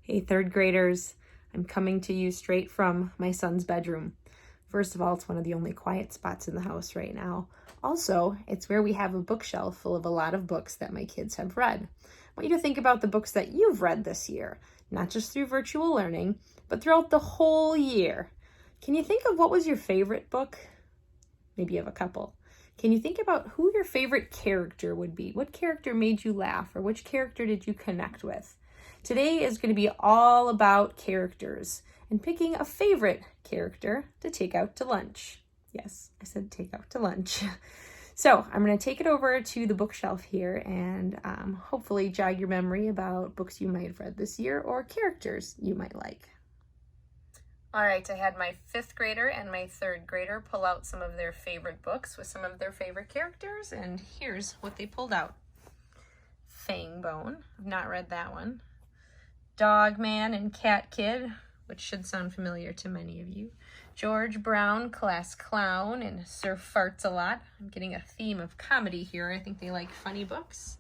Hey, third graders, I'm coming to you straight from my son's bedroom. First of all, it's one of the only quiet spots in the house right now. Also, it's where we have a bookshelf full of a lot of books that my kids have read. I want you to think about the books that you've read this year, not just through virtual learning, but throughout the whole year. Can you think of what was your favorite book? Maybe you have a couple. Can you think about who your favorite character would be? What character made you laugh, or which character did you connect with? Today is going to be all about characters and picking a favorite character to take out to lunch. Yes, I said take out to lunch. So I'm going to take it over to the bookshelf here and hopefully jog your memory about books you might have read this year or characters you might like. All right, I had my 5th grader and my 3rd grader pull out some of their favorite books with some of their favorite characters, and here's what they pulled out. Fangbone, I've not read that one. Dog Man and Cat Kid, which should sound familiar to many of you. George Brown, Class Clown, and Sir Farts-a-Lot. I'm getting a theme of comedy here. I think they like funny books.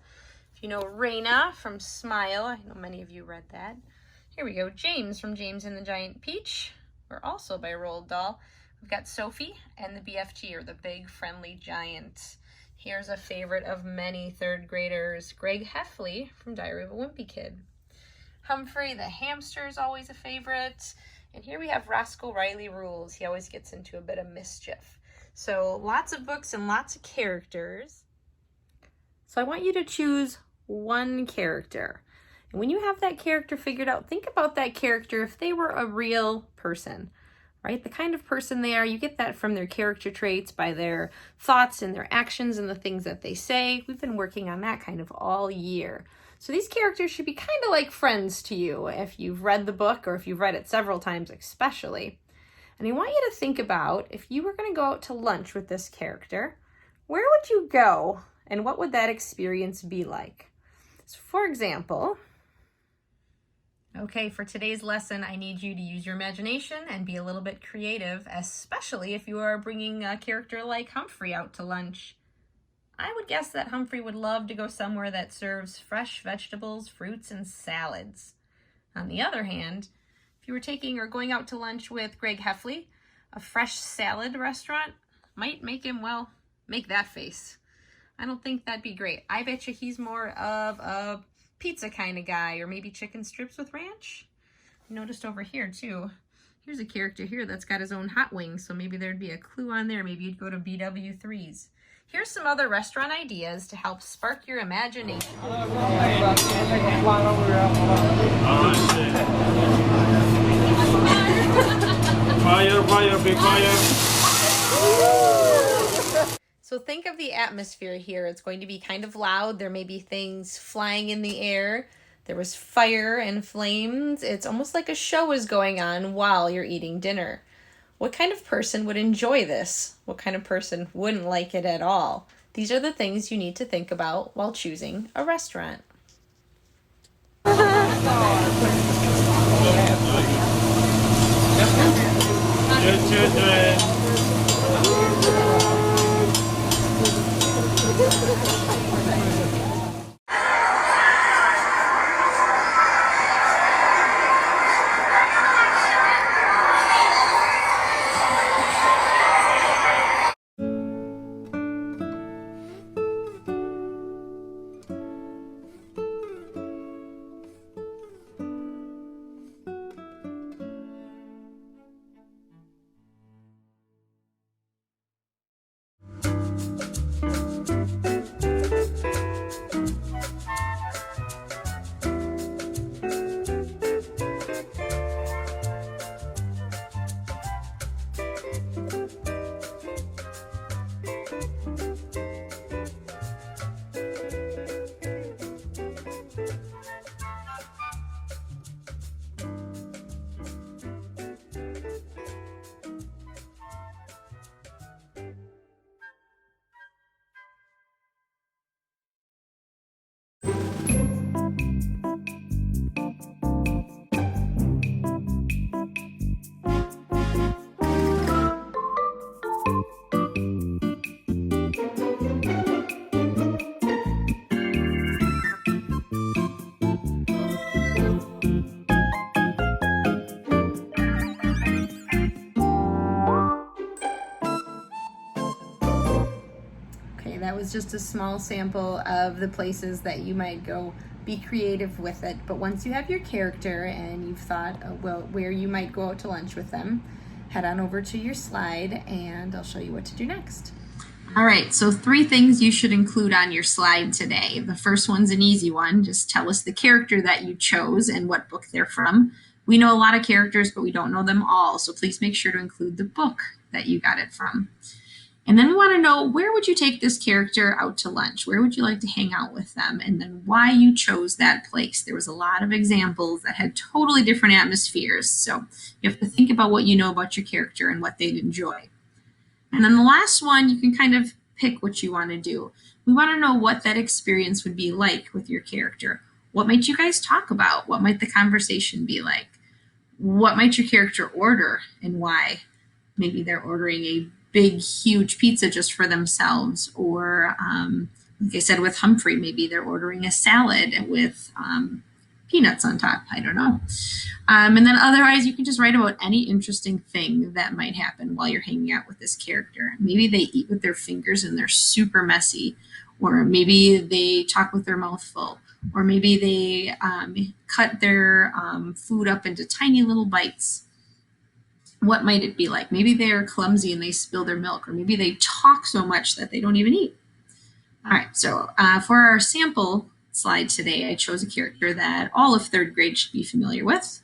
If you know Raina from Smile, I know many of you read that. Here we go, James from James and the Giant Peach. We're also by Roald Dahl. We've got Sophie and the BFG, or the Big Friendly Giant. Here's a favorite of many 3rd graders, Greg Heffley from Diary of a Wimpy Kid. Humphrey the Hamster is always a favorite. And here we have Roscoe Riley Rules. He always gets into a bit of mischief. So lots of books and lots of characters. So I want you to choose one character. And when you have that character figured out, think about that character if they were a real person, right? The kind of person they are, you get that from their character traits, by their thoughts and their actions and the things that they say. We've been working on that kind of all year. So these characters should be kind of like friends to you if you've read the book or if you've read it several times especially. And I want you to think about if you were going to go out to lunch with this character, where would you go and what would that experience be like? So for example, okay, for today's lesson, I need you to use your imagination and be a little bit creative, especially if you are bringing a character like Humphrey out to lunch. I would guess that Humphrey would love to go somewhere that serves fresh vegetables, fruits, and salads. On the other hand, if you were taking or going out to lunch with Greg Heffley, a fresh salad restaurant might make him, well, make that face. I don't think that'd be great. I bet you he's more of a pizza kind of guy, or maybe chicken strips with ranch. I noticed over here too, here's a character here that's got his own hot wings, so maybe there'd be a clue on there. Maybe you'd go to BW3's. Here's some other restaurant ideas to help spark your imagination. Fire, big fire. So think of the atmosphere here. It's going to be kind of loud. There may be things flying in the air. There was fire and flames. It's almost like a show is going on while you're eating dinner. What kind of person would enjoy this? What kind of person wouldn't like it at all? These are the things you need to think about while choosing a restaurant. was just a small sample of the places that you might go. Be creative with it. But once you have your character and you've thought, well, where you might go out to lunch with them, head on over to your slide and I'll show you what to do next. All right, so 3 things you should include on your slide today. The first one's an easy one. Just tell us the character that you chose and what book they're from. We know a lot of characters, but we don't know them all, so please make sure to include the book that you got it from. And then we want to know, where would you take this character out to lunch? Where would you like to hang out with them? And then why you chose that place. There was a lot of examples that had totally different atmospheres, so you have to think about what you know about your character and what they'd enjoy. And then the last one, you can kind of pick what you want to do. We want to know what that experience would be like with your character. What might you guys talk about? What might the conversation be like? What might your character order and why? Maybe they're ordering a big, huge pizza just for themselves. Or, like I said, with Humphrey, maybe they're ordering a salad with peanuts on top. I don't know. And then otherwise, you can just write about any interesting thing that might happen while you're hanging out with this character. Maybe they eat with their fingers and they're super messy. Or maybe they talk with their mouth full. Or maybe they cut their food up into tiny little bites. What might it be like? Maybe they're clumsy and they spill their milk. Or maybe they talk so much that they don't even eat. All right, so for our sample slide today, I chose a character that all of 3rd grade should be familiar with.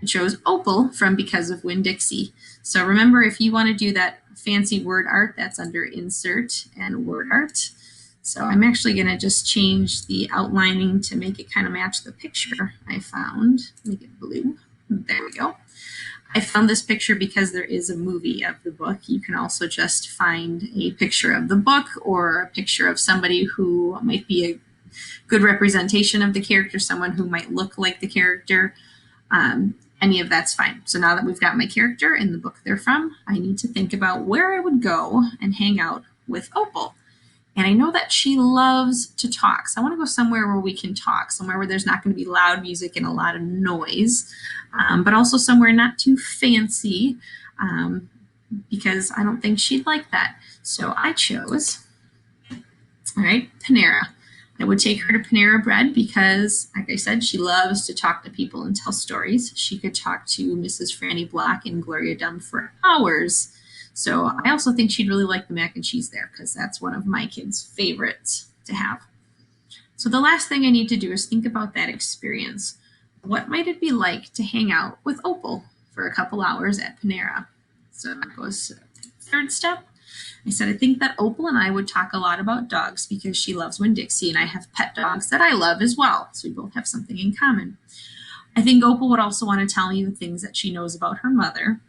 I chose Opal from Because of Winn-Dixie. So remember, if you want to do that fancy word art, that's under Insert and Word Art. So I'm actually going to just change the outlining to make it kind of match the picture I found. Make it blue. There we go. I found this picture because there is a movie of the book. You can also just find a picture of the book or a picture of somebody who might be a good representation of the character, someone who might look like the character. Any of that's fine. So now that we've got my character and the book they're from, I need to think about where I would go and hang out with Opal. And I know that she loves to talk. So I want to go somewhere where we can talk, somewhere where there's not going to be loud music and a lot of noise, but also somewhere not too fancy, because I don't think she'd like that. So I chose, all right, Panera. I would take her to Panera Bread because, like I said, she loves to talk to people and tell stories. She could talk to Mrs. Franny Block and Gloria Dunn for hours. So I also think she'd really like the mac and cheese there because that's one of my kids' favorites to have. So the last thing I need to do is think about that experience. What might it be like to hang out with Opal for a couple hours at Panera? So that goes to the 3rd step. I said, I think that Opal and I would talk a lot about dogs because she loves Winn-Dixie and I have pet dogs that I love as well. So we both have something in common. I think Opal would also want to tell me the things that she knows about her mother.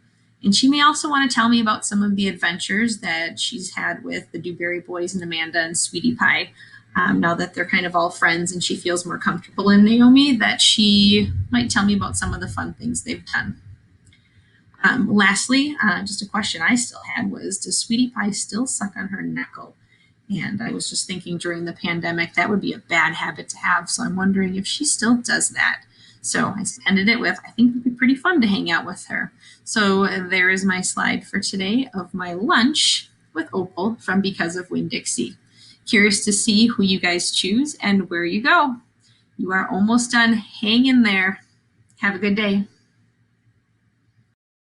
And she may also want to tell me about some of the adventures that she's had with the Dewberry Boys and Amanda and Sweetie Pie. Now that they're kind of all friends and she feels more comfortable in Naomi, that she might tell me about some of the fun things they've done. Lastly, just a question I still had was, does Sweetie Pie still suck on her knuckle? And I was just thinking during the pandemic, that would be a bad habit to have. So I'm wondering if she still does that. So I ended it with, I think it would be pretty fun to hang out with her. So there is my slide for today of my lunch with Opal from Because of Winn-Dixie. Curious to see who you guys choose and where you go. You are almost done. Hang in there. Have a good day.